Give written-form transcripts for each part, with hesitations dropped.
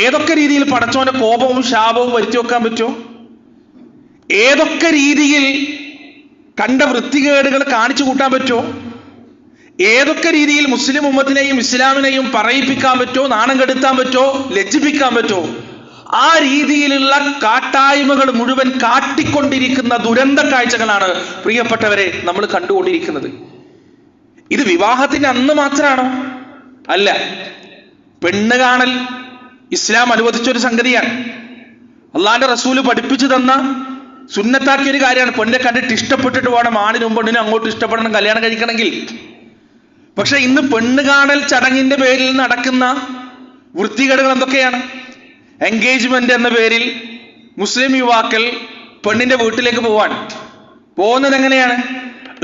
ഏതൊക്കെ രീതിയിൽ പടച്ചോന്റെ കോപവും ശാപവും വരുത്തി വെക്കാൻ പറ്റുമോ? ഏതൊക്കെ രീതിയിൽ കണ്ട വൃത്തികേടുകൾ കാണിച്ചു കൂട്ടാൻ പറ്റുമോ? ഏതൊക്കെ രീതിയിൽ മുസ്ലിം ഉമ്മത്തിനെയും ഇസ്ലാമിനെയും പറയിപ്പിക്കാൻ പറ്റുമോ, നാണം കെടുത്താൻ പറ്റുമോ, ലജ്ജിപ്പിക്കാൻ പറ്റുമോ? ആ രീതിയിലുള്ള കാട്ടായ്മകൾ മുഴുവൻ കാട്ടിക്കൊണ്ടിരിക്കുന്ന ദുരന്ത കാഴ്ചകളാണ് പ്രിയപ്പെട്ടവരെ നമ്മൾ കണ്ടുകൊണ്ടിരിക്കുന്നത്. ഇത് വിവാഹത്തിന് അന്ന് മാത്രമാണോ? അല്ല. പെണ്ണ് കാണൽ ഇസ്ലാം അനുവദിച്ചൊരു സംഗതിയാണ്. അള്ളാന്റെ റസൂല് പഠിപ്പിച്ചു തന്ന സുന്നത്താക്കിയൊരു കാര്യമാണ്. പെണ്ണിനെ കണ്ടിട്ട് ഇഷ്ടപ്പെട്ടിട്ട് വേണം ആണിനും പെണ്ണിനും അങ്ങോട്ട് ഇഷ്ടപ്പെടണം, കല്യാണം കഴിക്കണമെങ്കിൽ. പക്ഷെ ഇന്ന് പെണ്ണ് കാണൽ ചടങ്ങിന്റെ പേരിൽ നടക്കുന്ന വൃത്തികേടുകൾ എന്തൊക്കെയാണ്? എൻഗേജ്മെന്റ് എന്ന പേരിൽ മുസ്ലിം യുവാക്കൾ പെണ്ണിന്റെ വീട്ടിലേക്ക് പോകുന്നത് എങ്ങനെയാണ്?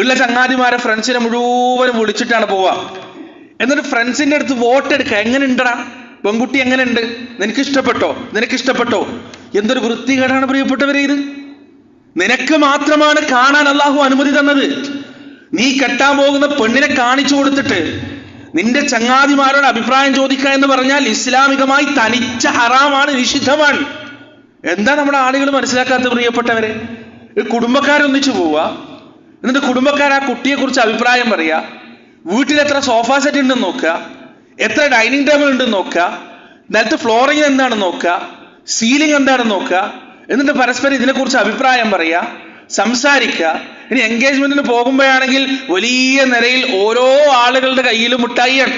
ഉള്ള ചങ്ങാതിമാരെ ഫ്രണ്ട്സിനെ മുഴുവനും വിളിച്ചിട്ടാണ് പോവുക. എന്നിട്ട് ഫ്രണ്ട്സിന്റെ അടുത്ത് വോട്ട് എടുക്കുക. എങ്ങനെ ഉണ്ടടാ പെൺകുട്ടി, എങ്ങനെ ഉണ്ട്, നിനക്ക് ഇഷ്ടപ്പെട്ടോ? എന്തൊരു വൃത്തികേടാണ് പ്രിയപ്പെട്ടവരെ ഇത്. നിനക്ക് മാത്രമാണ് കാണാൻ അള്ളാഹു അനുമതി തന്നത്. നീ കെട്ടാൻ പോകുന്ന പെണ്ണിനെ കാണിച്ചു കൊടുത്തിട്ട് നിന്റെ ചങ്ങാതിമാരോട് അഭിപ്രായം ചോദിക്കുക എന്ന് പറഞ്ഞാൽ ഇസ്ലാമികമായി തനിച്ച ഹറാമാണ്, നിഷിദ്ധമാണ്. എന്താ നമ്മുടെ ആളുകൾ മനസ്സിലാക്കാത്ത പ്രിയപ്പെട്ടവരെ? കുടുംബക്കാരൊന്നിച്ചു പോവുക, എന്നിട്ട് കുടുംബക്കാർ ആ കുട്ടിയെ കുറിച്ച് അഭിപ്രായം പറയുക, വീട്ടിൽ എത്ര സോഫ സെറ്റ് ഉണ്ടെന്ന് നോക്കുക, എത്ര ഡൈനിങ് ടേബിൾ ഉണ്ടെന്ന് നോക്കുക, നിലത്ത് ഫ്ലോറിങ് എന്താണെന്ന് നോക്കുക, സീലിംഗ് എന്താണെന്ന് നോക്കുക, എന്നിട്ട് പരസ്പരം ഇതിനെക്കുറിച്ച് അഭിപ്രായം പറയുക, സംസാരിക്കുക. ഇനി എൻഗേജ്മെന്റിന് പോകുമ്പോഴാണെങ്കിൽ വലിയ നിരയിൽ ഓരോ ആളുകളുടെ കയ്യിലും മിഠായിയാണ്.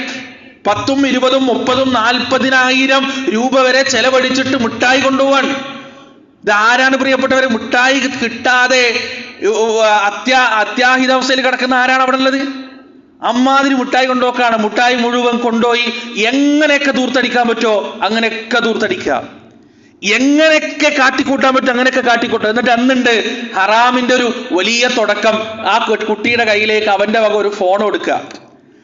10, 20, 30, 40,000 രൂപ വരെ ചെലവഴിച്ചിട്ട് മിഠായി കൊണ്ടുപോവാൻ. ഇതാരാണ് പ്രിയപ്പെട്ടവരെ? മിഠായി കിട്ടാതെ അത്യാഹിതാവസ്ഥയിൽ കിടക്കുന്ന ആരാണ് അവിടെ ഉള്ളത്? അമ്മാതിരി മിഠായി കൊണ്ടുപോക്കാണ്. മിഠായി മുഴുവൻ കൊണ്ടുപോയി എങ്ങനെയൊക്കെ ദൂർത്തടിക്കാൻ പറ്റുമോ അങ്ങനെയൊക്കെ ദൂർത്തടിക്കുക, എങ്ങനെയൊക്കെ കാട്ടിക്കൂട്ടാൻ പറ്റും അങ്ങനെയൊക്കെ കാട്ടിക്കൂട്ടുക. എന്നിട്ട് അന്നുണ്ട് ഹറാമിന്റെ ഒരു വലിയ തുടക്കം. ആ കുട്ടിയുടെ കയ്യിലേക്ക് അവന്റെ വക ഒരു ഫോൺ കൊടുക്കുക.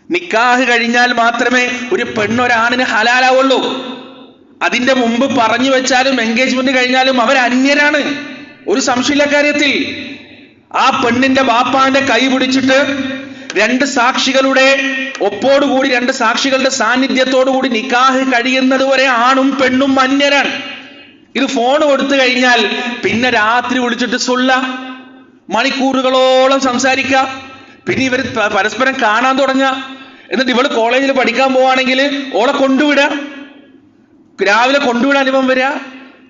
നിക്കാഹ് കഴിഞ്ഞാൽ മാത്രമേ ഒരു പെണ്ണൊരാണിന് ഹലാലാവുള്ളൂ. അതിന്റെ മുമ്പ് പറഞ്ഞു വെച്ചാലും എൻഗേജ്മെന്റ് കഴിഞ്ഞാലും അവർ അന്യരാണ്, ഒരു സംശയമില്ല കാര്യത്തിൽ. ആ പെണ്ണിന്റെ ബാപ്പാന്റെ കൈ പിടിച്ചിട്ട് 2 സാക്ഷികളുടെ ഒപ്പോടുകൂടി 2 സാക്ഷികളുടെ സാന്നിധ്യത്തോടുകൂടി നിക്കാഹ് കഴിയുന്നത് വരെ ആണും പെണ്ണും അന്യരാണ്. ഇത് ഫോൺ കൊടുത്തു കഴിഞ്ഞാൽ പിന്നെ രാത്രി വിളിച്ചിട്ട് മണിക്കൂറുകളോളം സംസാരിക്കുക. പിന്നെ ഇവർ പരസ്പരം കാണാൻ തുടങ്ങുക. എന്നിട്ട് ഇവള് കോളേജിൽ പഠിക്കാൻ പോവാണെങ്കിൽ ഓളെ കൊണ്ടുവിടുക, രാവിലെ കൊണ്ടുവിടാൻ ഇവൻ വരിക,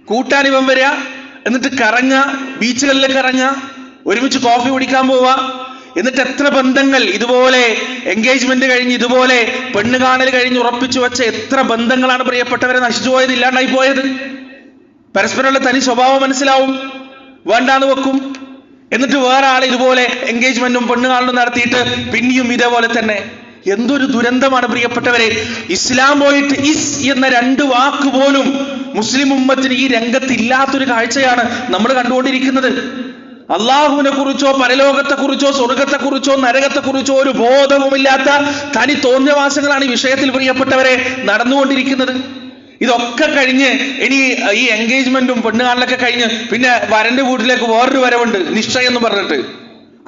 കൂട്ടാൻ ഇവൻ വരിക, എന്നിട്ട് കറങ്ങുക, ബീച്ചുകളിലേക്ക് ഇറങ്ങുക, ഒരുമിച്ച് കോഫി കുടിക്കാൻ പോവുക. എന്നിട്ട് എത്ര ബന്ധങ്ങൾ ഇതുപോലെ എൻഗേജ്മെന്റ് കഴിഞ്ഞ് ഇതുപോലെ പെണ്ണ് കാണൽ കഴിഞ്ഞ് ഉറപ്പിച്ചു വെച്ച എത്ര ബന്ധങ്ങളാണ് പ്രിയപ്പെട്ടവരെ നശിച്ചു പോയത്, ഇല്ലാണ്ടായി പോയത്. പരസ്പരമുള്ള തനി സ്വഭാവം മനസ്സിലാവും, വേണ്ടാന്ന് വെക്കും. എന്നിട്ട് വേറെ ആൾ ഇതുപോലെ എൻഗേജ്മെന്റും പെണ്ണ് കാണലും നടത്തിയിട്ട് പിന്നെയും ഇതേപോലെ തന്നെ. എന്തൊരു ദുരന്തമാണ് പ്രിയപ്പെട്ടവരെ. ഇസ്ലാം പോയിട്ട് ഇസ് എന്ന 2 വാക്ക് പോലും മുസ്ലിം ഉമ്മത്തിന് ഈ രംഗത്ത് ഇല്ലാത്തൊരു കാഴ്ചയാണ് നമ്മൾ കണ്ടുകൊണ്ടിരിക്കുന്നത്. അള്ളാഹുവിനെ കുറിച്ചോ പരലോകത്തെ കുറിച്ചോ സ്വർഗത്തെ കുറിച്ചോ നരകത്തെ കുറിച്ചോ ഒരു ബോധവുമില്ലാത്ത തനി തോന്നിയവാസങ്ങളാണ് ഈ വിഷയത്തിൽ പ്രിയപ്പെട്ടവരെ നടന്നുകൊണ്ടിരിക്കുന്നത്. ഇതൊക്കെ കഴിഞ്ഞ് ഇനി ഈ എൻഗേജ്മെന്റും പെണ്ണ് കാണലൊക്കെ കഴിഞ്ഞ് പിന്നെ വരന്റെ വീട്ടിലേക്ക് വേറൊരു വരവുണ്ട്, നിശ്ചയം എന്ന് പറഞ്ഞിട്ട്.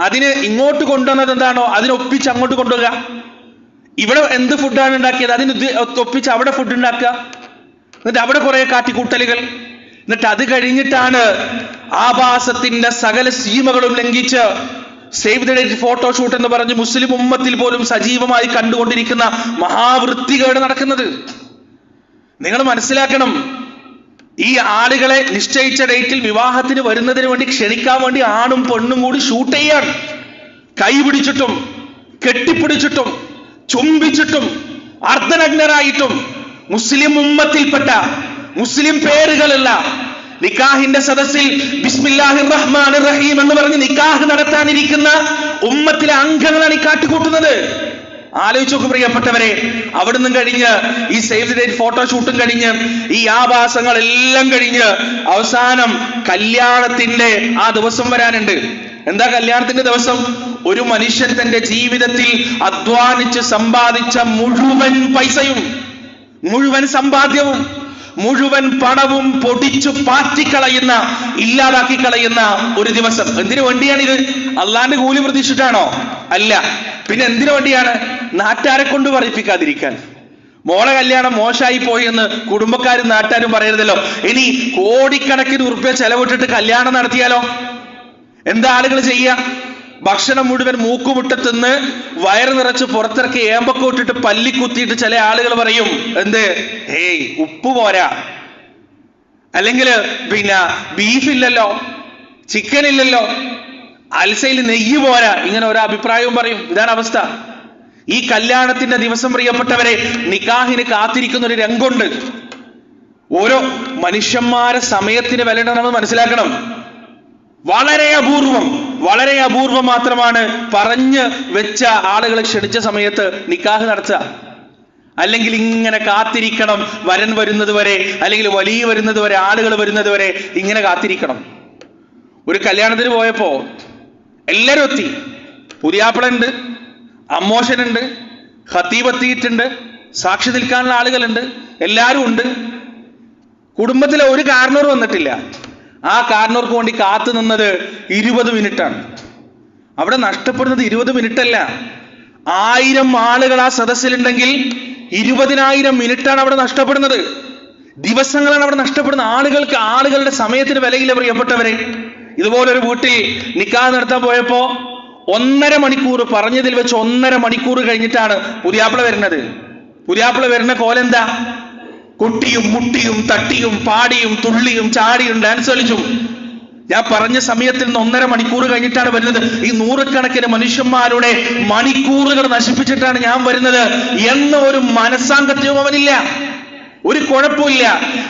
അതിന് ഇങ്ങോട്ട് കൊണ്ടുവന്നത് എന്താണോ അതിനൊപ്പിച്ച് അങ്ങോട്ട് കൊണ്ടുവരിക. ഇവിടെ എന്ത് ഫുഡാണ് ഉണ്ടാക്കിയത് അതിന് ഒപ്പിച്ച് അവിടെ ഫുഡ് ഉണ്ടാക്കുക. എന്നിട്ട് അവിടെ കുറെ കാട്ടിക്കൂട്ടലുകൾ. എന്നിട്ട് അത് കഴിഞ്ഞിട്ടാണ് ആഭാസത്തിന്റെ സകല സീമകളും ലംഘിച്ച് സേവ് ദ ഡേറ്റ് ഫോട്ടോഷൂട്ട് എന്ന് പറഞ്ഞ് മുസ്ലിം ഉമ്മത്തിൽ പോലും സജീവമായി കണ്ടുകൊണ്ടിരിക്കുന്ന മഹാവൃത്തികേട് നടക്കുന്നത്. നിങ്ങൾ മനസ്സിലാക്കണം, ഈ ആളുകളെ നിശ്ചയിച്ച ഡേറ്റിൽ വിവാഹത്തിന് വരുന്നതിന് വേണ്ടി ക്ഷണിക്കാൻ വേണ്ടി ആണും പെണ്ണും കൂടി ഷൂട്ട് ചെയ്യാൻ, കൈ പിടിച്ചിട്ടും കെട്ടിപ്പിടിച്ചിട്ടും ചുംബിച്ചിട്ടും അർദ്ധനഗ്നരായിട്ടും മുസ്ലിം ഉമ്മത്തിൽപ്പെട്ട മുസ്ലിം പേരുകളുള്ള നിക്കാഹിന്റെ സദസ്സിൽ ബിസ്മില്ലാഹിർ റഹ്മാനിർ റഹീം എന്ന് പറഞ്ഞ് നിക്കാഹ് നടത്താനിരിക്കുന്ന ഉമ്മത്തിലെ അംഗങ്ങളാണ് ഈ കാട്ടിക്കൂട്ടുന്നത്. ആലോചിച്ച് നോക്ക് പ്രിയപ്പെട്ടവരെ. അവിടുന്ന് കഴിഞ്ഞ് ഈ സേവ് ദി ഡേറ്റ് ഫോട്ടോഷൂട്ടും കഴിഞ്ഞ് ഈ ആഭാസങ്ങളെല്ലാം കഴിഞ്ഞ് അവസാനം കല്യാണത്തിന്റെ ആ ദിവസം വരാനുണ്ട്. എന്താ കല്യാണത്തിന്റെ ദിവസം? ഒരു മനുഷ്യൻ തന്റെ ജീവിതത്തിൽ അധ്വാനിച്ച് സമ്പാദിച്ച മുഴുവൻ പൈസയും മുഴുവൻ സമ്പാദ്യവും മുഴുവൻ പണവും പൊടിച്ചു പാറ്റിക്കളയുന്ന, ഇല്ലാതാക്കി കളയുന്ന ഒരു ദിവസം. എന്തിനു വേണ്ടിയാണിത്? അള്ളാന്റെ കൂലി പ്രതീക്ഷിച്ചിട്ടാണോ? അല്ല. പിന്നെ എന്തിനു വേണ്ടിയാണ്? നാട്ടാരെ കൊണ്ട് പറയിപ്പിക്കാതിരിക്കാൻ, മോളെ കല്യാണം മോശമായി പോയി എന്ന് കുടുംബക്കാരും നാട്ടുകാരും പറയരുതല്ലോ. ഇനി കോടിക്കണക്കിന് ഉറുപ്പ്യ ചെലവിട്ടിട്ട് കല്യാണം നടത്തിയാലോ? എന്താ ആളുകൾ ചെയ്യുക? ഭക്ഷണം മുഴുവൻ മൂക്കുമുട്ടത്തിന്ന് വയറ് നിറച്ച് പുറത്തിറക്കി ഏമ്പൊക്കെ ഇട്ടിട്ട് പല്ലി കുത്തിയിട്ട് ചില ആളുകൾ പറയും എന്ത്, ഹേയ് ഉപ്പ് പോരാ, അല്ലെങ്കിൽ പിന്നെ ബീഫ് ഇല്ലല്ലോ, ചിക്കൻ ഇല്ലല്ലോ, അൽസയിൽ നെയ്യ് പോരാ, ഇങ്ങനെ ഓരോ അഭിപ്രായവും പറയും. ഇതാണ് അവസ്ഥ. ഈ കല്യാണത്തിന്റെ ദിവസം പ്രിയപ്പെട്ടവരെ നിക്കാഹിന് കാത്തിരിക്കുന്ന ഒരു രംഗമുണ്ട്. ഓരോ മനുഷ്യന്മാരെ സമയത്തിന് വിലയിടണം നമ്മൾ മനസ്സിലാക്കണം. വളരെ അപൂർവം മാത്രമാണ് പറഞ്ഞ് വെച്ച ആളുകളെ ക്ഷണിച്ച സമയത്ത് നിക്കാഹ് നടത്തുക. അല്ലെങ്കിൽ ഇങ്ങനെ കാത്തിരിക്കണം, വരൻ വരുന്നത് വരെ, അല്ലെങ്കിൽ വലിയ വരുന്നത് വരെ, ആളുകൾ വരുന്നത് വരെ ഇങ്ങനെ കാത്തിരിക്കണം. ഒരു കല്യാണത്തിന് പോയപ്പോ എല്ലാവരും എത്തി. പുതിയാപ്പിളുണ്ട്, അമ്മോശനുണ്ട്, ഖത്തീബ് എത്തിയിട്ടുണ്ട്, സാക്ഷി നിൽക്കാനുള്ള ആളുകളുണ്ട്, എല്ലാവരും ഉണ്ട്. കുടുംബത്തിലെ ഒരു കാരണവർ വന്നിട്ടില്ല. ആ കാരണവർക്ക് വേണ്ടി കാത്തു നിന്നത് 20 മിനിറ്റാണ്. അവിടെ നഷ്ടപ്പെടുന്നത് 20 മിനിറ്റല്ല, 1000 ആളുകൾ ആ സദസ്സിലുണ്ടെങ്കിൽ 20,000 മിനിറ്റാണ് അവിടെ നഷ്ടപ്പെടുന്നത്. ദിവസങ്ങളാണ് അവിടെ നഷ്ടപ്പെടുന്ന. ആളുകളുടെ സമയത്തിന് വിലയില്ല പ്രിയപ്പെട്ടവരെ. ഇതുപോലൊരു വീട്ടിൽ നിക്കാഹ് നടത്താൻ പോയപ്പോ 1.5 മണിക്കൂർ, പറഞ്ഞതിൽ വെച്ച് 1.5 മണിക്കൂർ കഴിഞ്ഞിട്ടാണ് പുതിയാപ്പിള വരുന്നത്. പുതിയാപ്പിള വരുന്ന കോലെന്താ? കൊട്ടിയും മുട്ടിയും തട്ടിയും പാടിയും തുള്ളിയും ചാടിയും ഡാൻസ് കളിച്ചും. ഞാൻ പറഞ്ഞ സമയത്തിൽ നിന്ന് 1.5 മണിക്കൂർ കഴിഞ്ഞിട്ടാണ് വരുന്നത്. ഈ നൂറുകണക്കിന് മനുഷ്യന്മാരുടെ മണിക്കൂറുകൾ നശിപ്പിച്ചിട്ടാണ് ഞാൻ വരുന്നത് എന്ന ഒരു മനസ്സാങ്കത്യവും അവനില്ല. ഒരു കുഴപ്പമില്ല.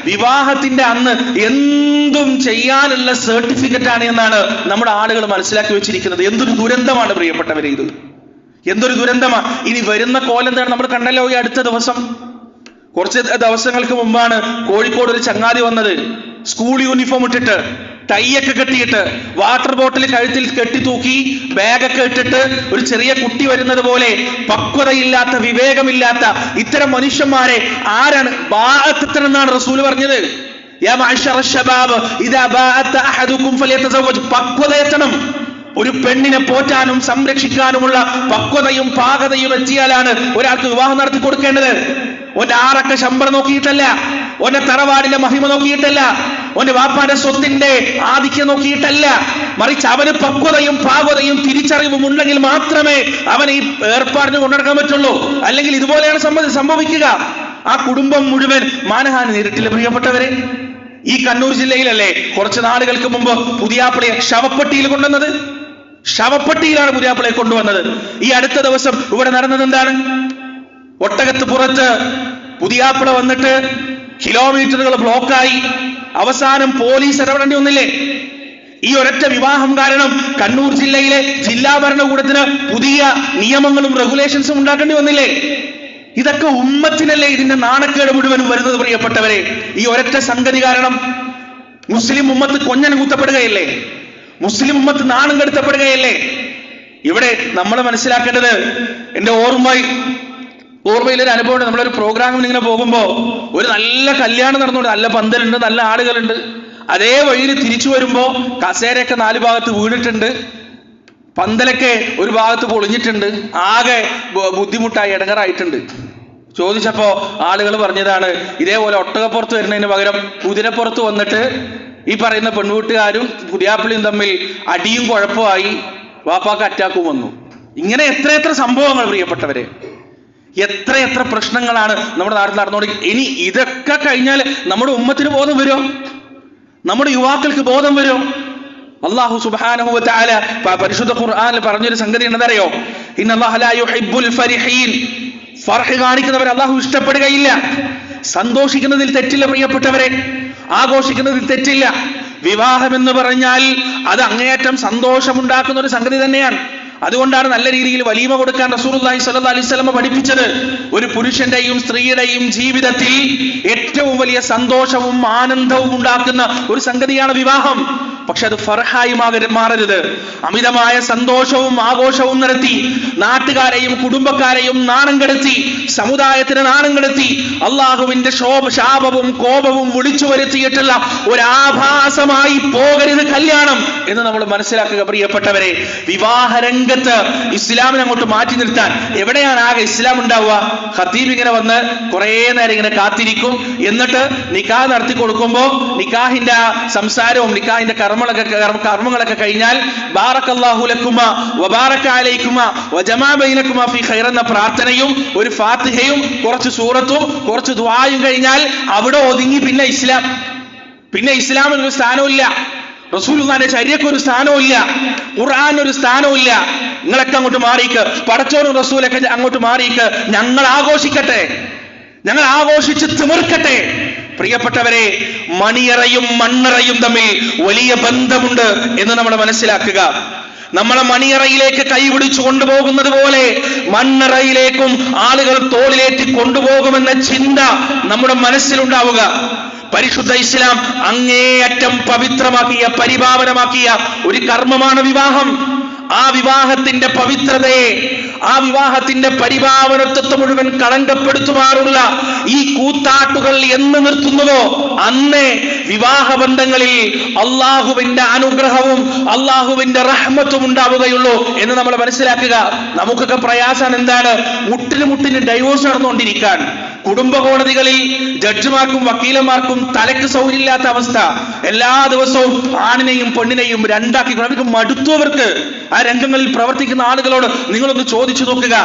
വിവാഹത്തിന്റെ അന്ന് എന്തും ചെയ്യാനുള്ള സർട്ടിഫിക്കറ്റ് ആണ് എന്നാണ് നമ്മുടെ ആളുകൾ മനസ്സിലാക്കി വെച്ചിരിക്കുന്നത്. എന്തൊരു ദുരന്തമാണ് പ്രിയപ്പെട്ടവരെ ഇത്, എന്തൊരു ദുരന്തമാണ്. ഇനി വരുന്ന കോലെന്താണ് നമ്മൾ കണ്ടല്ലോ. ഈ അടുത്ത ദിവസം, കുറച്ച് ദിവസങ്ങൾക്ക് മുമ്പാണ് കോഴിക്കോട് ഒരു ചങ്ങാതി വന്നത്. സ്കൂൾ യൂണിഫോം ഇട്ടിട്ട്, ടൈയൊക്കെ കെട്ടിയിട്ട്, വാട്ടർ ബോട്ടിൽ കഴുത്തിൽ കെട്ടിത്തൂക്കി, ബാഗൊക്കെ ഇട്ടിട്ട് ഒരു ചെറിയ കുട്ടി വരുന്നത് പോലെ പക്വതയില്ലാത്ത, വിവേകമില്ലാത്ത ഇത്തരം മനുഷ്യന്മാരെ ആരാണ് ബാഅത്തെന്നാണ് റസൂൽ പറഞ്ഞത്. യാ മഅ്ശറ ശബാബ് ഇദാ ബാഅത അഹദുകും ഫലിയതസവ്വജ്. പക്വതയെത്തണം. ഒരു പെണ്ണിനെ പോറ്റാനും സംരക്ഷിക്കാനുമുള്ള പക്വതയും പാകതയും എത്തിയാലാണ് ഒരാൾക്ക് വിവാഹം നടത്തി കൊടുക്കേണ്ടത്. ഓന്റെ 6 അക്ക ശമ്പളം നോക്കിയിട്ടല്ല, ഓന്റെ തറവാടിന്റെ മഹിമ നോക്കിയിട്ടല്ല, ഓന്റെ വാപ്പാന്റെ സ്വത്തിന്റെ ആധിക്യം നോക്കിയിട്ടല്ല. മറിച്ച് അവന് പക്വതയും പാകതയും തിരിച്ചറിവും ഉണ്ടെങ്കിൽ മാത്രമേ അവന് ഈ ഏർപ്പാടിന് കൊണ്ടുനടക്കാൻ പറ്റുള്ളൂ. അല്ലെങ്കിൽ ഇതുപോലെയാണ് സംഭവിക്കുക. ആ കുടുംബം മുഴുവൻ മാനഹാനി നേരിട്ടില്ല പ്രിയപ്പെട്ടവരെ. ഈ കണ്ണൂർ ജില്ലയിലല്ലേ കുറച്ച് നാളുകൾക്ക് മുമ്പ് പുതിയാപ്പിളയെ ശവപ്പെട്ടിയിൽ കൊണ്ടുവന്നത്? ശവപ്പെട്ടിയിലാണ് പുതിയാപ്പിളയെ കൊണ്ടുവന്നത്. ഈ അടുത്ത ദിവസം ഇവിടെ നടന്നത് എന്താണ്? ഒട്ടകത്ത് പുറത്ത് പുതിയാപ്പിള വന്നിട്ട് കിലോമീറ്ററുകൾ ബ്ലോക്കായി. അവസാനം പോലീസ് ഇടപെടേണ്ടി വന്നില്ലേ? ഈ ഒരൊറ്റ വിവാഹം കാരണം കണ്ണൂർ ജില്ലയിലെ ജില്ലാ ഭരണകൂടത്തിന് പുതിയ നിയമങ്ങളും റെഗുലേഷൻസും ഉണ്ടാക്കേണ്ടി വന്നില്ലേ? ഇതൊക്കെ ഉമ്മത്തിനല്ലേ ഇതിന്റെ നാണക്കേട് മുഴുവനും വരുന്നത് പ്രിയപ്പെട്ടവരെ. ഈ ഒരൊറ്റ സംഗതി കാരണം മുസ്ലിം ഉമ്മത്ത് കൊഞ്ഞൻ കൂത്തപ്പെടുകയല്ലേ? മുസ്ലിം ഉമ്മത്ത് നാണം കെടുത്തപ്പെടുകയല്ലേ? ഇവിടെ നമ്മൾ മനസ്സിലാക്കേണ്ടത്, എന്റെ ഓർമ്മയിലൊരു അനുഭവമുണ്ട്. നമ്മളൊരു പ്രോഗ്രാമിന് ഇങ്ങനെ പോകുമ്പോൾ ഒരു നല്ല കല്യാണം നടന്നുകൊണ്ട്, നല്ല പന്തലുണ്ട്, നല്ല ആളുകളുണ്ട്. അതേ വഴിയിൽ തിരിച്ചു വരുമ്പോ കസേരയൊക്കെ 4 ഭാഗത്ത് വീണിട്ടുണ്ട്, പന്തലൊക്കെ ഒരു ഭാഗത്ത് പൊളിഞ്ഞിട്ടുണ്ട്, ആകെ ബുദ്ധിമുട്ടായി, ഇടങ്ങറായിട്ടുണ്ട്. ചോദിച്ചപ്പോ ആളുകൾ പറഞ്ഞതാണ്, ഇതേപോലെ ഒട്ടകപ്പുറത്ത് വരുന്നതിന് പകരം കുതിരപ്പുറത്ത് വന്നിട്ട് ഈ പറയുന്ന പെൺവീട്ടുകാരും പുതിയാപ്പിളിയും തമ്മിൽ അടിയും കുഴപ്പമായി, വാപ്പാക്ക് അറ്റാക്കും വന്നു. ഇങ്ങനെ എത്രയെത്ര സംഭവങ്ങൾ പ്രിയപ്പെട്ടവരെ, എത്രയെത്ര പ്രശ്നങ്ങളാണ് നമ്മുടെ നാട്ടിൽ നടന്നുകൊണ്ടിരിക്കുന്നത്. ഇനി ഇതൊക്കെ കഴിഞ്ഞാൽ നമ്മുടെ ഉമ്മത്തിന് ബോധം വരുമോ? നമ്മുടെ യുവാക്കൾക്ക് ബോധം വരുമോ? അല്ലാഹു സുബ്ഹാനഹു വ തആല പരിശുദ്ധ ഖുർആനിൽ പറഞ്ഞൊരു സംഗതി ഉണ്ടെന്നറിയോ? ഇന്നല്ലാഹ ലാ യുഹിബ്ബുൽ ഫരിഹീൻ. ഫർഹ് കാണിക്കുന്നവരെ അല്ലാഹു ഇഷ്ടപ്പെടുകയില്ല. സന്തോഷിക്കുന്നതിൽ തെറ്റില്ല പ്രിയപ്പെട്ടവരെ, ആഘോഷിക്കുന്നതിൽ തെറ്റില്ല. വിവാഹം എന്ന് പറഞ്ഞാൽ അത് അങ്ങേയറ്റം സന്തോഷമുണ്ടാക്കുന്ന ഒരു സംഗതി തന്നെയാണ്. അതുകൊണ്ടാണ് നല്ല രീതിയിൽ വലീമ കൊടുക്കാൻ റസൂലുള്ളാഹി സ്വല്ലല്ലാഹു അലൈഹി വസല്ലം പഠിപ്പിച്ചത്. ഒരു പുരുഷന്റെയും സ്ത്രീയുടെയും ജീവിതത്തിൽ ഏറ്റവും വലിയ സന്തോഷവും ആനന്ദവും ഉണ്ടാക്കുന്ന ഒരു സംഗതിയാണ് വിവാഹം. പക്ഷെ അത് ഫർഹായി മാറരുത്. അമിതമായ സന്തോഷവും ആഘോഷവും നടത്തി നാട്ടുകാരെയും കുടുംബക്കാരെയും നാണം കെടുത്തി, സമുദായത്തിന് നാണം കെടുത്തി, അള്ളാഹുവിന്റെ ശാപവും കോപവും വിളിച്ചു വരുത്തിയിട്ടുള്ള ഒരു ആഭാസമായി പോകരുത് കല്യാണം എന്ന് നമ്മൾ മനസ്സിലാക്കുക. പ്രിയപ്പെട്ടവരെ, വിവാഹ രംഗത്ത് ഇസ്ലാമിനെ അങ്ങോട്ട് മാറ്റി നിർത്താൻ എവിടെയാണ് ആകെ ഇസ്ലാം ഉണ്ടാവുക? ഖത്തീബ് ഇങ്ങനെ വന്ന് കുറെ നേരം ഇങ്ങനെ കാത്തിരിക്കും, എന്നിട്ട് നിക്കാഹ് നടത്തി കൊടുക്കുമ്പോ നിക്കാഹിന്റെ സംസാരവും നിക്കാഹിന്റെ കർമ്മങ്ങളൊക്കെ കഴിഞ്ഞാൽ ബാറക്കല്ലാഹു ലക്കുമാ വബാറക അലൈക്കുമാ വജമാ ബൈനക്കുമാ ഫീ ഖൈർ എന്ന പ്രാർത്ഥനയും ഒരു ഫാത്തിഹയും കുറച്ച് സൂറത്തും കുറച്ച് ദുആയും കഴിഞ്ഞാൽ അവിടെ ഒതുങ്ങി. പിന്നെ ഇസ്ലാമിന് ഒരു സ്ഥാനമില്ല, റസൂലുള്ളാഹിന്റെ ചര്യക്ക് ഒരു സ്ഥാനമില്ല, ഖുർആൻ ഒരു സ്ഥാനമില്ല. നിങ്ങളൊക്കെ അങ്ങോട്ട് മാറിക്ക്, പടച്ചോനും റസൂലൊക്കെ അങ്ങോട്ട് മാറിക്ക്, ഞങ്ങൾ ആഘോഷിക്കട്ടെ, ഞങ്ങൾ ആഘോഷിച്ച് തിമിർക്കട്ടെ. പ്രിയപ്പെട്ടവരെ, മണിയറയും മണ്ണറയും തമ്മിൽ വലിയ ബന്ധമുണ്ട് എന്ന് നമ്മൾ മനസ്സിലാക്കുക. നമ്മളെ മണിയറയിലേക്ക് കൈപിടിച്ചു കൊണ്ടുപോകുന്നത് പോലെ മണ്ണറയിലേക്കും ആളുകൾ തോളിലേറ്റി കൊണ്ടുപോകുമെന്ന ചിന്ത നമ്മുടെ മനസ്സിലുണ്ടാവുക. പരിശുദ്ധ ഇസ്ലാം അങ്ങേയറ്റം പവിത്രമാക്കിയ പരിപാവനമാക്കിയ ഒരു കർമ്മമാണ് വിവാഹം. ആ വിവാഹത്തിന്റെ പവിത്രതയെ, ആ വിവാഹത്തിന്റെ പരിപാവനത്വത്തെ മുഴുവൻ കളങ്കപ്പെടുത്തുമാറുള്ള ഈ കൂത്താട്ടുകൾ എന്ന് നിർത്തുന്നുവോ അന്നേ വിവാഹബന്ധങ്ങളിൽ അള്ളാഹുവിന്റെ അനുഗ്രഹവും അള്ളാഹുവിന്റെ റഹ്മത്തും ഉണ്ടാവുകയുള്ളൂ എന്ന് നമ്മൾ മനസ്സിലാക്കുക. നമുക്കൊക്കെ പ്രയാസം എന്താണ്? മുട്ടിന് ഡൈവോഴ്സ് നടന്നുകൊണ്ടിരിക്കാൻ, കുടുംബ കോടതികളിൽ ജഡ്ജിമാർക്കും വക്കീലന്മാർക്കും തലക്ക് സൗകര്യമില്ലാത്ത അവസ്ഥ. എല്ലാ ദിവസവും ആണിനെയും പെണ്ണിനെയും രണ്ടാക്കി അവർക്ക് മടുത്തവർക്ക്. ആ രംഗങ്ങളിൽ പ്രവർത്തിക്കുന്ന ആളുകളോട് നിങ്ങളൊന്ന് ചോദിച്ചു നോക്കുക.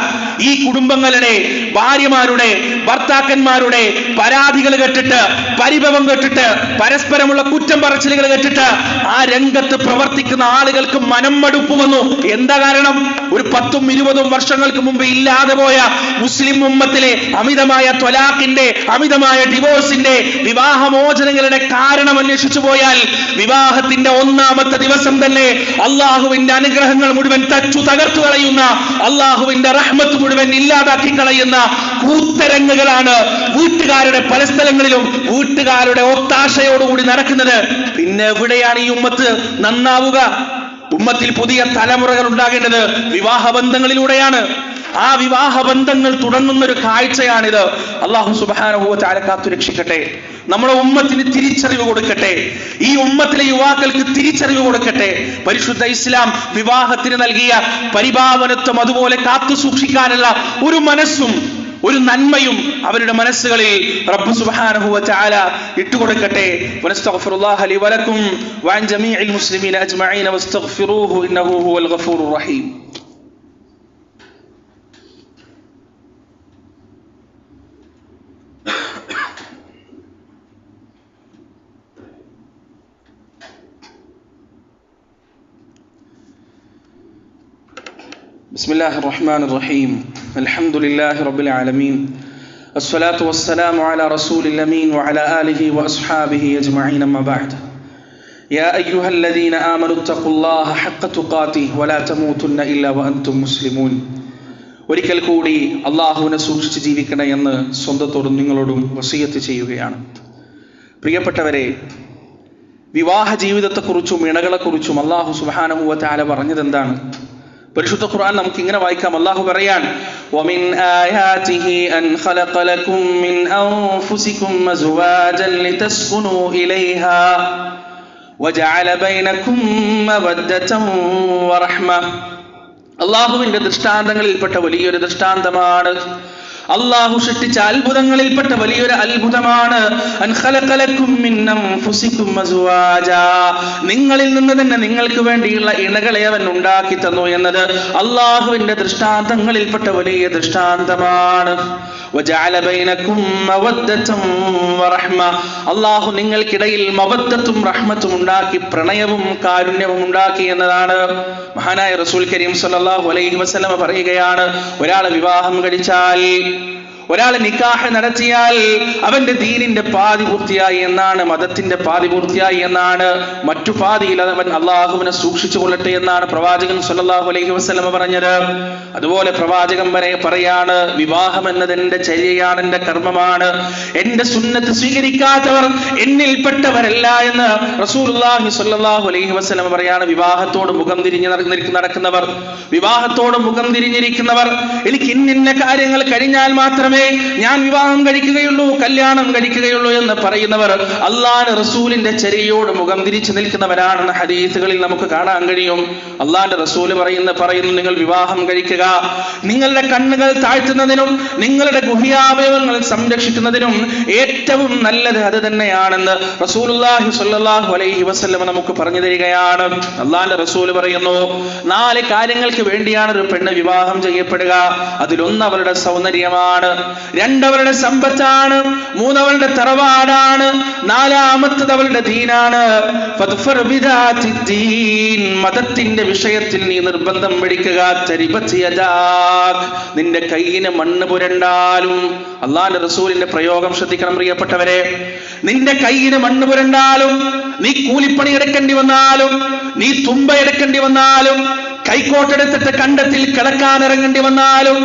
ഈ കുടുംബങ്ങളുടെ ഭാര്യമാരുടെ ഭർത്താക്കന്മാരുടെ പരാതികൾ കേട്ടിട്ട്, പരിഭവം കേട്ടിട്ട്, പരസ്പരമുള്ള കുറ്റം പറച്ചിലുകൾ കേട്ടിട്ട് ആ രംഗത്ത് പ്രവർത്തിക്കുന്ന ആളുകൾക്ക് മനം മടുപ്പ് വന്നു. എന്താ കാരണം? ഒരു 10-20 വർഷങ്ങൾക്ക് മുമ്പ് ഇല്ലാതെ പോയ മുസ്ലിം ഉമ്മത്തിലെ അമിതമായ ത്വലാഖിന്റെ, അമിതമായ ഡിവോഴ്സിന്റെ, വിവാഹമോചനങ്ങളുടെ കാരണം അന്വേഷിച്ചു പോയാൽ വിവാഹത്തിന്റെ 1-ാമത്തെ ദിവസം തന്നെ അള്ളാഹുവിന്റെ അനുഗ്രഹങ്ങൾ മുഴുവൻ തകർത്തു കളയുന്ന, അള്ളാഹുവിന്റെ റഹ്മത്ത് മുഴുവൻ ഇല്ലാതാക്കി കളയുന്ന കൂത്തരങ്ങുകളാണ് വീട്ടുകാരുടെ പല സ്ഥലങ്ങളിലും വീട്ടുകാരുടെ ഒത്താശയോടുകൂടി നടക്കുന്നത്. പിന്നെ എവിടെയാണ് ഈ ഉമ്മത്ത് നന്നാവുക? ഉമ്മത്തിൽ പുതിയ തലമുറകൾ ഉണ്ടാകേണ്ടത് വിവാഹബന്ധങ്ങളിലൂടെയാണ്. ആ വിവാഹബന്ധങ്ങൾ തുടങ്ങുന്ന ഒരു കാഴ്ചയാണിത്. അല്ലാഹു സുബ്ഹാനഹു വ തആല കാത്തു രക്ഷിക്കട്ടെ. നമ്മുടെ ഉമ്മത്തിന് തിരിച്ചറിവ് കൊടുക്കട്ടെ. ഈ ഉമ്മത്തിലെ യുവാക്കൾക്ക് തിരിച്ചറിവ് കൊടുക്കട്ടെ. പരിശുദ്ധ ഇസ്ലാം വിവാഹത്തിന് നൽകിയ പരിഭാവനത്വം അതുപോലെ കാത്തു സൂക്ഷിക്കാനുള്ള ഒരു മനസ്സും ഒരു നന്മയും അവരുടെ മനസ്സുകളിൽ റബ്ബ് സുബ്ഹാനഹു വ തആല ഇട്ടുകൊടുക്കട്ടെ. വനസ്തഗ്ഫിറുല്ലാഹ ലി വലക്കും വഅൻ ജമീഇൽ മുസ്ലിമീന അജ്മഈന വസ്തഗ്ഫിറൂഹു ഇന്നഹു ഹുവൽ ഗഫൂറുർ റഹീം. بسم الله الرحمن الرحيم الحمد لله رب العالمين الصلاة والسلام على رسول الأمين وعلى آله وأصحابه أجمعين أما بعد يا أيها الذين آمنوا اتقوا الله حق تقاته ولا تموتن إلا وأنتم مسلمون. ഒരിക്കൽ കൂടി അള്ളാഹുവിനെ സൂക്ഷിച്ച് ജീവിക്കണമെന്ന് സ്വന്തത്തോടും നിങ്ങളോടും വസിയത്ത് ചെയ്യുകയാണ്. പ്രിയപ്പെട്ടവരെ, വിവാഹ ജീവിതത്തെക്കുറിച്ചും ഇണകളെക്കുറിച്ചും അള്ളാഹു സുബ്ഹാനഹു വ തആല പറഞ്ഞത് എന്താണ്? പരിശുദ്ധ ഖുർആൻ നമുക്ക് ഇങ്ങനെ വായിക്കാം. അല്ലാഹു പറയാൻ, വമിൻ ആയാതിഹി അൻ ഖലഖ ലക്കും മിൻ അൻഫുസികും അസ്വാജൻ ലിതസ്കുനൂ ഇലൈഹാ വജഅല ബൈനകും മവദ്ദതൻ വറഹ്മ. അല്ലാഹുവിന്റെ ദൃഷ്ടാന്തങ്ങളിൽപ്പെട്ട വലിയൊരു ദൃഷ്ടാന്തമാണ്, അള്ളാഹു സൃഷ്ടിച്ച അത്ഭുതങ്ങളിൽപ്പെട്ട വലിയൊരു അത്ഭുതമാണ്. അൻ ഖലഖ ലക്കും മിൻ അൻഫുസികും അസ്വാജാ, നിങ്ങളിൽ നിന്ന് തന്നെ നിങ്ങൾക്ക് വേണ്ടിയുള്ള ഇണകളെ അവൻ ഉണ്ടാക്കി തന്നു എന്നത് അള്ളാഹുവിന്റെ ദൃഷ്ടാന്തങ്ങളിൽപ്പെട്ട വലിയ ദൃഷ്ടാന്തമാണ്. വജഅല ബൈനകും മവദ്ദതൻ വറഹ്മ, അള്ളാഹു നിങ്ങൾക്കിടയിൽ മവദ്ദത്തും റഹ്മത്തും ഉണ്ടാക്കി, പ്രണയവും കാരുണ്യവും ഉണ്ടാക്കി എന്നതാണ്. മഹാനായ റസൂൽ കരീം സല്ലല്ലാഹു അലൈഹി വസല്ലം പറയുകയാണ്, ഒരാൾ വിവാഹം കഴിച്ചാൽ, ഒരാൾ നിക്കാഹ് നടത്തിയാൽ അവന്റെ ദീനിന്റെ പാതി പൂർത്തിയായി എന്നാണ്, മതത്തിന്റെ പാതി പൂർത്തിയായി എന്നാണ്. മറ്റു പാതിയിൽ അവൻ അള്ളാഹുവിനെ സൂക്ഷിച്ചു കൊള്ളട്ടെ എന്നാണ് പ്രവാചകൻ സ്വല്ലല്ലാഹു അലൈഹി വസല്ലം പറഞ്ഞത്. അതുപോലെ പ്രവാചകൻ പറയാണ്, വിവാഹം എന്നത് എന്റെ ചര്യയാണ്, എന്റെ കർമ്മമാണ്. എന്റെ സുന്നത്ത് സ്വീകരിക്കാത്തവർ എന്നിൽപ്പെട്ടവരല്ല എന്ന് റസൂലുള്ളാഹി സ്വല്ലല്ലാഹു അലൈഹി വസല്ലം പറയാണ്. വിവാഹത്തോട് മുഖം തിരിഞ്ഞ് നടക്കുന്നവർ, വിവാഹത്തോട് മുഖം തിരിഞ്ഞിരിക്കുന്നവർ, എനിക്ക് ഇന്ന കാര്യങ്ങൾ കഴിഞ്ഞാൽ മാത്രമേ ഞാൻ വിവാഹം കഴിക്കുകയുള്ളൂ, കല്യാണം കഴിക്കുകയുള്ളൂ എന്ന് പറയുന്നവർ അള്ളാഹുവിന്റെ റസൂലിന്റെ ചര്യയോട് മുഖം തിരിച്ചു നിൽക്കുന്നവരാണെന്ന് ഹദീസുകളിൽ നമുക്ക് കാണാൻ കഴിയും. അള്ളാഹുവിന്റെ റസൂൽ പറയുന്നു, നിങ്ങൾ വിവാഹം കഴിക്കുക, നിങ്ങളുടെ കണ്ണുകൾ താഴ്ത്തുന്നതിനും നിങ്ങളുടെ ഗുഹ്യാവയവങ്ങൾ സംരക്ഷിക്കുന്നതിനും ഏറ്റവും നല്ലത് അത് തന്നെയാണെന്ന് റസൂലുള്ളാഹി സ്വല്ലല്ലാഹു അലൈഹി വസല്ലം നമുക്ക് പറഞ്ഞു തരികയാണ്. അള്ളാഹുവിന്റെ റസൂൽ പറയുന്നു, 4 കാര്യങ്ങൾക്ക് വേണ്ടിയാണ് ഒരു പെണ്ണ് വിവാഹം ചെയ്യപ്പെടുക. അതിലൊന്ന് അവളുടെ സൗന്ദര്യമാണ്, 2 അവളുടെ സമ്പത്താണ്, 3 അവളുടെ തറവാടാണ്, 4 അവളുടെ ദീനാണ്. മതത്തിന്റെ വിഷയത്തിൽ നീ നിർബന്ധം പിടിക്കുക. നിന്റെ കയ്യിന് മണ്ണ് പുരണ്ടാലും, അള്ളാഹുവിന്റെ റസൂലിന്റെ പ്രയോഗം ശ്രദ്ധിക്കണം പ്രിയപ്പെട്ടവരെ, നിന്റെ കയ്യിന് മണ്ണ് പുരണ്ടാലും, നീ കൂലിപ്പണി എടുക്കേണ്ടി വന്നാലും, നീ തുമ്പ എടുക്കേണ്ടി വന്നാലും, കൈക്കോട്ടെടുത്തിട്ട് കണ്ടത്തിൽ കിടക്കാൻ ഇറങ്ങേണ്ടി വന്നാലും,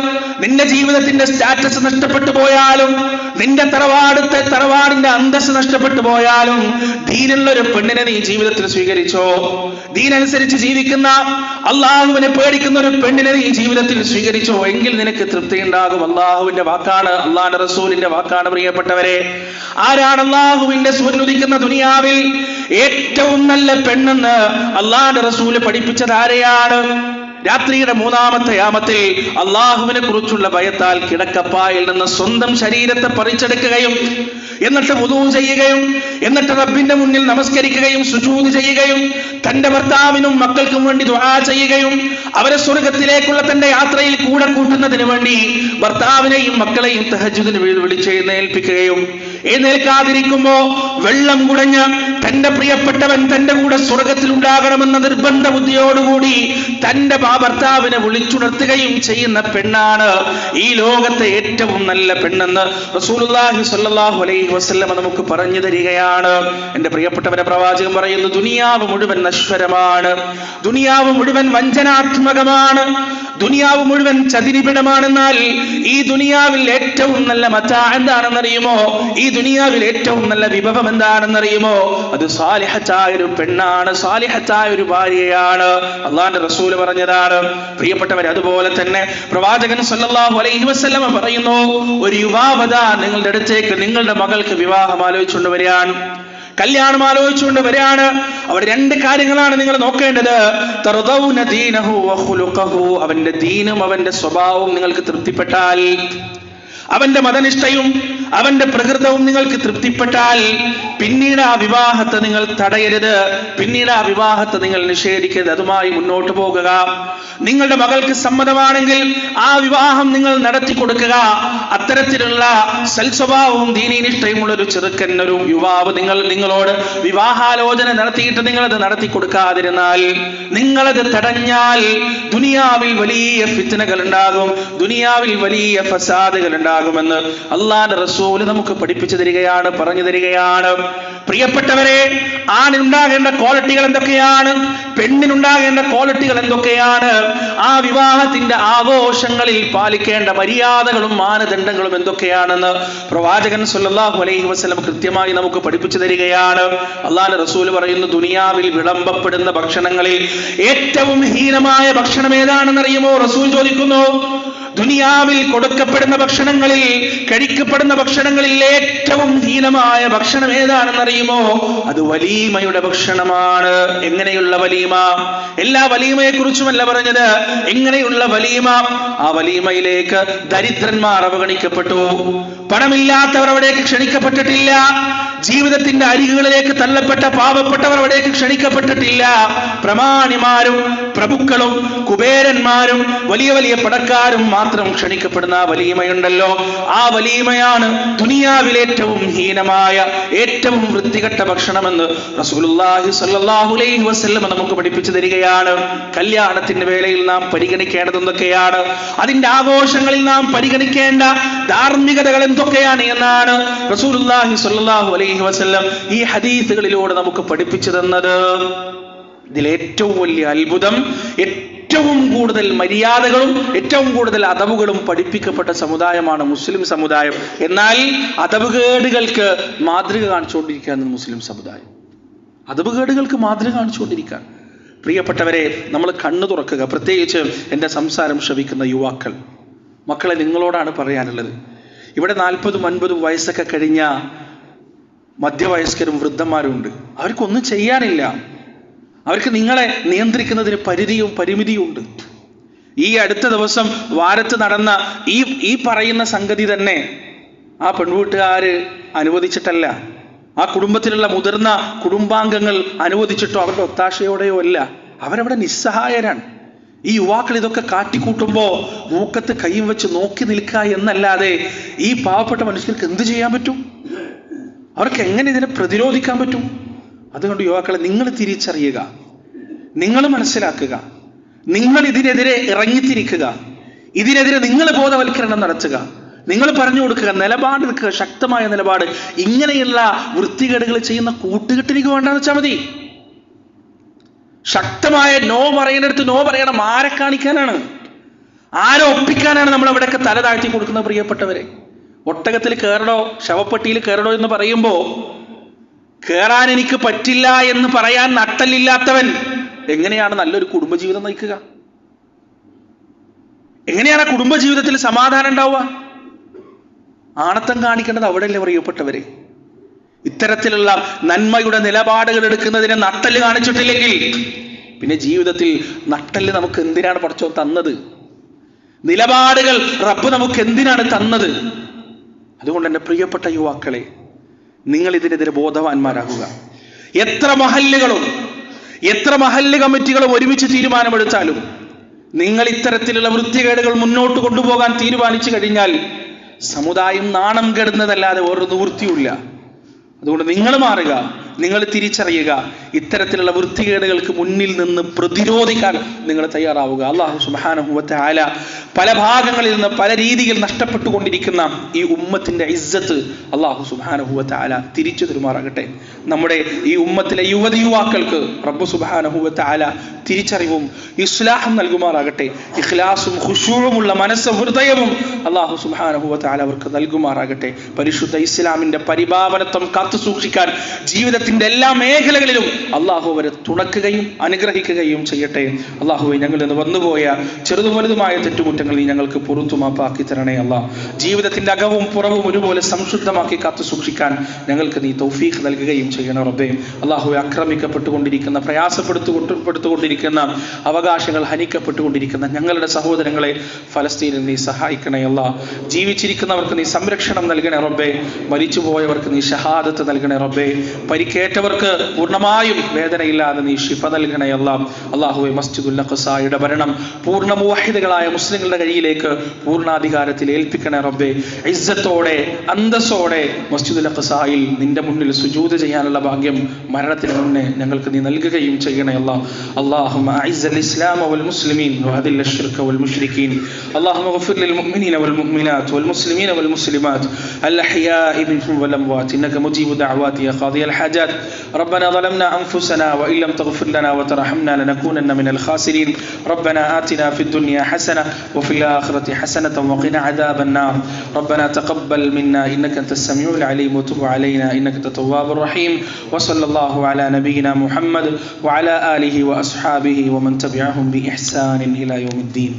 നിന്റെ ജീവിതത്തിന്റെ സ്റ്റാറ്റസ് നഷ്ടപ്പെട്ടു പോയാലും, നിന്റെ തറവാടിന്റെ അന്തസ്സ് നഷ്ടപ്പെട്ടു പോയാലും, ദീനുള്ള ഒരു പെണ്ണിനെ നീ ജീവിതത്തിൽ സ്വീകരിച്ചോ, ദീനനുസരിച്ച് ജീവിക്കുന്ന അള്ളാഹുവിനെ പേടിക്കുന്ന ഒരു പെണ്ണിനെ നീ ജീവിതത്തിൽ സ്വീകരിച്ചോ എങ്കിൽ നിനക്ക് തൃപ്തി ഉണ്ടാകും. അള്ളാഹുവിന്റെ വാക്കാണ്, അള്ളാഹുവിന്റെ റസൂലിന്റെ വാക്കാണ് പ്രിയപ്പെട്ടവരെ. ആരാണ് അള്ളാഹുവിന്റെ സൂര്യൻ ഉദിക്കുന്ന ദുനിയാവിൽ ഏറ്റവും നല്ല പെണ്ണെന്ന് അള്ളാഹുവിന്റെ റസൂല് പഠിപ്പിച്ചത് ആരെയാണ്? രാത്രിയുടെ 3-ാമത്തെ യാമത്തിൽ അള്ളാഹുവിനെ കുറിച്ചുള്ള ഭയത്താൽ കിടക്കപ്പായിൽ നിന്ന് സ്വന്തം ശരീരത്തെ പറിച്ചെടുക്കുകയും എന്നിട്ട് വുദൂ ചെയ്യുകയും എന്നിട്ട് റബ്ബിന്റെ മുന്നിൽ നമസ്കരിക്കുകയും സുജൂദ് ചെയ്യുകയും തന്റെ ഭർത്താവിനും മക്കൾക്കും വേണ്ടി ദുആ ചെയ്യുകയും അവരെ സ്വർഗത്തിലേക്കുള്ള തന്റെ യാത്രയിൽ കൂടെ കൂട്ടുന്നതിന് വേണ്ടി ഭർത്താവിനെയും മക്കളെയും തഹജ്ജുദിന് വിളിച്ചെഴുന്നേൽപ്പിക്കുകയും എഴുന്നേൽക്കാതിരിക്കുമ്പോ വെള്ളം കുടഞ്ഞ് തന്റെ പ്രിയപ്പെട്ടവൻ തന്റെ കൂടെ സ്വർഗത്തിൽ ഉണ്ടാകണമെന്ന നിർബന്ധ ബുദ്ധിയോടുകൂടി തന്റെ ഭർത്താവിനെ വിളിച്ചുണർത്തുകയും ചെയ്യുന്ന പെണ്ണാണ് ഈ ലോകത്തെ ഏറ്റവും നല്ല പെണ്ണെന്ന് റസൂലുള്ളാഹി സ്വല്ലല്ലാഹു അലൈഹി വസല്ലം നമുക്ക് പറഞ്ഞു തരികയാണ്. എന്റെ പ്രിയപ്പെട്ടവരെ, പ്രവാചകൻ പറയുന്നു, ദുനിയാവ് മുഴുവൻ നശ്വരമാണ്, ദുനിയാവ് മുഴുവൻ വഞ്ചനാത്മകമാണ്, ദുനിയാവ് മുഴുവൻ ചതിരിപിടമാണെന്നാൽ ഈ ദുനിയാവിൽ ഏറ്റവും നല്ല മതാ എന്താണെന്നറിയുമോ? ഈ ദുനിയാവിൽ ഏറ്റവും നല്ല വിഭവം എന്താണെന്നറിയുമോ? അത് സാലിഹത്തായ ഒരു പെണ്ണാണ്, സാലിഹത്തായ ഒരു ഭാര്യയാണ്. അള്ളാഹുവിന്റെ റസൂൽ പറഞ്ഞതാണ്. പ്രിയപ്പെട്ടവർ, അതുപോലെ തന്നെ പ്രവാചകൻ സല്ലല്ലാഹു അലൈഹി വസല്ലം പറയുന്നു, ഒരു യുവാവത നിങ്ങളുടെ അടുത്തേക്ക് നിങ്ങളുടെ മകൾക്ക് വിവാഹം ആലോചിച്ചുകൊണ്ട് വരികയാണ്, കല്യാണം ആലോചിച്ചുകൊണ്ട് വരികയാണ്. അവിടെ 2 കാര്യങ്ങളാണ് നിങ്ങൾ നോക്കേണ്ടത്. തർദൗന ദീനഹു വഖുലുഖഹു, അവന്റെ ദീനും അവന്റെ സ്വഭാവവും നിങ്ങൾക്ക് തൃപ്തിപ്പെട്ടാൽ, അവന്റെ മതനിഷ്ഠയും അവന്റെ പ്രകൃതവും നിങ്ങൾക്ക് തൃപ്തിപ്പെട്ടാൽ പിന്നീട് ആ വിവാഹത്തെ നിങ്ങൾ തടയരുത്, പിന്നീട് ആ വിവാഹത്തെ നിങ്ങൾ നിഷേധിക്കരുത്, അതുമായി മുന്നോട്ട് പോകുക. നിങ്ങളുടെ മകൾക്ക് സമ്മതമാണെങ്കിൽ ആ വിവാഹം നിങ്ങൾ നടത്തി കൊടുക്കുക. അത്തരത്തിലുള്ള സൽസ്വഭാവവും ദീനീനിഷ്ഠയുമുള്ള ഒരു ചെറുക്കൻ, ഒരു യുവാവ് നിങ്ങളോട് വിവാഹാലോചന നടത്തിയിട്ട് നിങ്ങളത് നടത്തി കൊടുക്കാതിരുന്നാൽ, നിങ്ങളത് തടഞ്ഞാൽ ദുനിയാവിൽ വലിയ ഫിത്നകൾ ഉണ്ടാകും, ദുനിയാവിൽ വലിയ ഫസാദുകൾ ഉണ്ടാകുമെന്ന് അള്ളാഹുവിന്റെ റസൂല് നമുക്ക് പഠിപ്പിച്ചു തരികയാണ്, പറഞ്ഞു തരികയാണ്. പ്രിയപ്പെട്ടവരെ, ആണിനുണ്ടാകേണ്ട ക്വാളിറ്റികൾ എന്തൊക്കെയാണ്? പെണ്ണിനുണ്ടാകേണ്ട ക്വാളിറ്റികൾ എന്തൊക്കെയാണ്? ആ വിവാഹത്തിന്റെ ആഘോഷങ്ങളിൽ പാലിക്കേണ്ട മര്യാദകളും മാനദണ്ഡങ്ങളും എന്തൊക്കെയാണെന്ന് പ്രവാചകൻ സല്ലല്ലാഹു അലൈഹി വസല്ലം കൃത്യമായി നമുക്ക് പഠിപ്പിച്ചു തരികയാണ്. അള്ളാഹുവിന്റെ റസൂൽ പറയുന്നു, ദുനിയാവിൽ വിളമ്പപ്പെടുന്ന ഭക്ഷണങ്ങളിൽ ഏറ്റവും ഹീനമായ ഭക്ഷണം ഏതാണെന്നറിയുമോ? റസൂൽ ചോദിക്കുന്നു. ദുനിയാവിൽ കൊടുക്കപ്പെടുന്ന ഭക്ഷണങ്ങളിൽ, കഴിക്കപ്പെടുന്ന ഭക്ഷണങ്ങളിൽ ഏറ്റവും ഹീനമായ ഭക്ഷണം ഏതാണെന്നറിയുമോ? അത് വലീമയുടെ ഭക്ഷണമാണ്. എങ്ങനെയുള്ള വലീമ? എല്ലാ വലീമയെ കുറിച്ചുമല്ല പറഞ്ഞത്, എങ്ങനെയുള്ള വലീമ? ആ വലീമയിലേക്ക് ദരിദ്രന്മാർ അവഗണിക്കപ്പെട്ടു, പണമില്ലാത്തവർ അവിടേക്ക് ക്ഷണിക്കപ്പെട്ടിട്ടില്ല, ജീവിതത്തിന്റെ അരികുകളിലേക്ക് തള്ളപ്പെട്ട പാവപ്പെട്ടവർ അവിടേക്ക് ക്ഷണിക്കപ്പെട്ടിട്ടില്ല. പ്രമാണിമാരും പ്രഭുക്കളും കുബേരന്മാരും വലിയ വലിയ പണക്കാരും മാത്രം ക്ഷണിക്കപ്പെടുന്ന വലീമയുണ്ടല്ലോ, ആ വലീമയാണ് ദുനിയാവിലെ ഏറ്റവും ഹീനമായ ഏറ്റവും വൃത്തികെട്ട ഭക്ഷണമെന്ന് റസൂലുള്ളാഹി സ്വല്ലല്ലാഹു അലൈഹി വസല്ലം നമുക്ക് പഠിപ്പിച്ചു തരികയാണ്. കല്യാണത്തിന്റെ വേളയിൽ നാം പരിഗണിക്കേണ്ടത് എന്തൊക്കെയാണ്, അതിന്റെ ആഘോഷങ്ങളിൽ നാം പരിഗണിക്കേണ്ട ധാർമ്മികതകൾ എന്തൊക്കെയാണ് എന്നാണ് റസൂലുള്ളാഹി സ്വല്ലല്ലാഹു അലൈഹി വസല്ലം ഈ ഹദീസുകളിലൂടെ നമുക്ക് പഠിപ്പിച്ചു തന്നത്. ഇതിലേറ്റവും വലിയ അത്ഭുതം, ഏറ്റവും കൂടുതൽ മര്യാദകളും ഏറ്റവും കൂടുതൽ അദബുകളും പഠിപ്പിക്കപ്പെട്ട സമുദായമാണ് മുസ്ലിം സമുദായം. എന്നാൽ അദബുകേടുകൾക്ക് മാതൃക കാണിച്ചുകൊണ്ടിരിക്കുകയാണ് മുസ്ലിം സമുദായം. അദബുകേടുകൾക്ക് മാതൃക കാണിച്ചുകൊണ്ടിരിക്കുക. പ്രിയപ്പെട്ടവരെ, നമ്മൾ കണ്ണു തുറക്കുക. പ്രത്യേകിച്ച് എൻ്റെ സംസാരം ശ്രവിക്കുന്ന യുവാക്കൾ, മക്കളെ, നിങ്ങളോടാണ് പറയാനുള്ളത്. ഇവിടെ 40-50 വയസ്സൊക്കെ കഴിഞ്ഞ മധ്യവയസ്കരും വൃദ്ധന്മാരും ഉണ്ട്. അവർക്കൊന്നും ചെയ്യാനില്ല. അവർക്ക് നിങ്ങളെ നിയന്ത്രിക്കുന്നതിന് പരിമിതിയും ഉണ്ട്. ഈ അടുത്ത ദിവസം വാരത്ത് നടന്ന ഈ പറയുന്ന സംഗതി തന്നെ ആ പെൺവീട്ടുകാര് അനുവദിച്ചിട്ടല്ല, ആ കുടുംബത്തിലുള്ള മുതിർന്ന കുടുംബാംഗങ്ങൾ അനുവദിച്ചിട്ടോ അവരുടെ ഒത്താശയോടെയോ അല്ല. അവരവിടെ നിസ്സഹായരാണ്. ഈ യുവാക്കൾ ഇതൊക്കെ കാട്ടിക്കൂട്ടുമ്പോ മൂക്കത്ത് കൈയും വെച്ച് നോക്കി നിൽക്കുക എന്നല്ലാതെ ഈ പാവപ്പെട്ട മനുഷ്യർക്ക് എന്ത് ചെയ്യാൻ പറ്റും? അവർക്ക് എങ്ങനെ ഇതിനെ പ്രതിരോധിക്കാൻ പറ്റും? അതുകൊണ്ട് യുവാക്കളെ, നിങ്ങൾ തിരിച്ചറിയുക, നിങ്ങൾ മനസ്സിലാക്കുക, നിങ്ങൾ ഇതിനെതിരെ ഇറങ്ങിത്തിരിക്കുക, ഇതിനെതിരെ നിങ്ങൾ ബോധവൽക്കരണം നടത്തുക, നിങ്ങൾ പറഞ്ഞു കൊടുക്കുക, നിലപാടെടുക്കുക, ശക്തമായ നിലപാട്. ഇങ്ങനെയുള്ള വൃത്തികേടുകൾ ചെയ്യുന്ന കൂട്ടുകെട്ടിലേക്ക് വേണ്ടെന്ന് വെച്ചാൽ മതി. ശക്തമായ നോ പറയുന്നിടത്ത് നോ പറയണം. ആരെ കാണിക്കാനാണ്, ആരെ ഒപ്പിക്കാനാണ് നമ്മൾ അവിടെയൊക്കെ തല താഴ്ത്തി കൊടുക്കുന്ന? പ്രിയപ്പെട്ടവരെ, ഒട്ടകത്തിൽ കയറണോ ശവപ്പെട്ടിയിൽ കയറണോ എന്ന് പറയുമ്പോ കയറാൻ എനിക്ക് പറ്റില്ല എന്ന് പറയാൻ നട്ടല്ലില്ലാത്തവൻ എങ്ങനെയാണ് നല്ലൊരു കുടുംബജീവിതം നയിക്കുക? എങ്ങനെയാണ് കുടുംബജീവിതത്തിൽ സമാധാനം ഉണ്ടാവുക? ആണത്തം കാണിക്കേണ്ടത് അവിടെയല്ലേ പ്രിയപ്പെട്ടവരെ? ഇത്തരത്തിലുള്ള നന്മയുടെ നിലപാടുകൾ എടുക്കുന്നതിനെ നട്ടല് കാണിച്ചിട്ടില്ലെങ്കിൽ പിന്നെ ജീവിതത്തിൽ നട്ടല് നമുക്ക് എന്തിനാണ് പടച്ചോൻ തന്നത്? നിലപാടുകൾ റബ്ബ് നമുക്ക് എന്തിനാണ് തന്നത്? അതുകൊണ്ട് എൻ്റെ പ്രിയപ്പെട്ട യുവാക്കളെ, നിങ്ങൾ ഇതിനെതിരെ ബോധവാന്മാരാകുക. എത്ര മഹല്ല് കമ്മിറ്റികളും ഒരുമിച്ച് തീരുമാനമെടുത്താലും നിങ്ങൾ ഇത്തരത്തിലുള്ള വൃത്തികേടുകൾ മുന്നോട്ട് കൊണ്ടുപോകാൻ തീരുമാനിച്ചു കഴിഞ്ഞാൽ സമുദായം നാണം കെടുന്നതല്ലാതെ വേറൊരു നിവൃത്തിയില്ല. അതുകൊണ്ട് നിങ്ങൾ മാറുക, നിങ്ങൾ തിരിച്ചറിയുക, ഇത്തരത്തിലുള്ള വൃത്തികേടുകൾക്ക് മുന്നിൽ നിന്ന് പ്രതിരോധിക്കാൻ നിങ്ങൾ തയ്യാറാവുക. അല്ലാഹു സുബ്ഹാനഹു വ തആല പല ഭാഗങ്ങളിൽ നിന്ന് പല രീതിയിൽ നഷ്ടപ്പെട്ടുകൊണ്ടിരിക്കുന്ന ഈ ഉമ്മത്തിന്റെ ഇസ്സത്ത് അല്ലാഹു സുബ്ഹാനഹു വ തആല തിരിച്ചു തരുമാറാകട്ടെ. നമ്മുടെ ഈ ഉമ്മത്തിലെ യുവാക്കൾക്ക് റബ്ബ് സുബ്ഹാനഹു വ തആല തിരിച്ചറിവും ഇസ്ലാഹും നൽകുമാറാകട്ടെ. ഇഖ്ലാസും ഖുശൂഉമുള്ള മനസ്സും ഹൃദയവും അല്ലാഹു സുബ്ഹാനഹു വ തആല അവർക്ക് നൽകുമാറാകട്ടെ. പരിശുദ്ധ ഇസ്ലാമിന്റെ പരിപാവനത്വം കാത്തു സൂക്ഷിക്കാൻ ജീവിതത്തിന്റെ എല്ലാ മേഖലകളിലും അള്ളാഹു അവരെ തുണക്കുകയും അനുഗ്രഹിക്കുകയും ചെയ്യട്ടെ. അള്ളാഹുവെ, ഞങ്ങളിൽ നിന്ന് വന്നുപോയ ചെറുതും വലുതുമായ തെറ്റുകുറ്റങ്ങൾ നീ ഞങ്ങൾക്ക് പുറത്തു മാപ്പാക്കി തരണേ. അള്ളാഹ്, ജീവിതത്തിന്റെ അകവും പുറവും ഒരുപോലെ സംശുദ്ധമാക്കി കാത്തു സൂക്ഷിക്കാൻ ഞങ്ങൾക്ക് നീ തൗഫീഖ് നൽകുകയും ചെയ്യണം റബ്ബേ. അള്ളാഹുവെ, ആക്രമിക്കപ്പെട്ടുകൊണ്ടിരിക്കുന്ന പ്രയാസപ്പെടുത്തുകൊണ്ടിരിക്കുന്ന അവകാശങ്ങൾ ഹനിക്കപ്പെട്ടുകൊണ്ടിരിക്കുന്ന ഞങ്ങളുടെ സഹോദരങ്ങളെ ഫലസ്തീനിൽ നീ സഹായിക്കണേ. അള്ളാഹ്, ജീവിച്ചിരിക്കുന്നവർക്ക് നീ സംരക്ഷണം നൽകണേ റബ്ബേ. മരിച്ചുപോയവർക്ക് നീ ഷഹാദത്ത് നൽകണേ റബ്ബേ. പരിക്കേറ്റവർക്ക് പൂർണ്ണമായും വേദനയില്ലാതെ നീ ശിഫ നൽകണേ അല്ലാഹ്. അല്ലാഹുവേ, മസ്ജിദുൽ അഖ്സായുടെ ഭരണം പൂർണ്ണ മുവഹിദുകളായ മുസ്ലിങ്ങളുടെ കയ്യിലേക്ക് പൂർണ്ണാധികാരത്തിൽ ഏൽപ്പിക്കണേ റബ്ബേ. ഇസ്സത്തോടെ അന്തസ്സോടെ മസ്ജിദുൽ അഖ്സായിൽ നിന്റെ മുന്നിൽ സുജൂദ് ചെയ്യാനുള്ള ഭാഗ്യം മരണത്തിന് മുന്നേ ഞങ്ങൾക്ക് നീ നൽകുകയും ചെയ്യണേ അല്ലാഹ്. اللهم أعز الإسلام والمسلمين وأذل الشرك والمشركين. اللهم اغفر للمؤمنين والمؤمنات والمسلمين والمسلمات الأحياء منهم والأموات إنك مجيب دعوات يا قاضي الحاجات. ربنا ظلمنا أنفسنا وإن لم تغفر لنا وترحمنا لنكونن من الخاسرين. ربنا آتنا في الدنيا حسنة وفي الآخرة حسنة وقنا عذاب النار. ربنا تقبل منا إنك أنت السميع العليم وتب علينا إنك أنت التواب الرحيم. وصلى الله على نبينا محمد وعلى آله وأصحابه ومن تبعهم بإحسان إلى يوم الدين.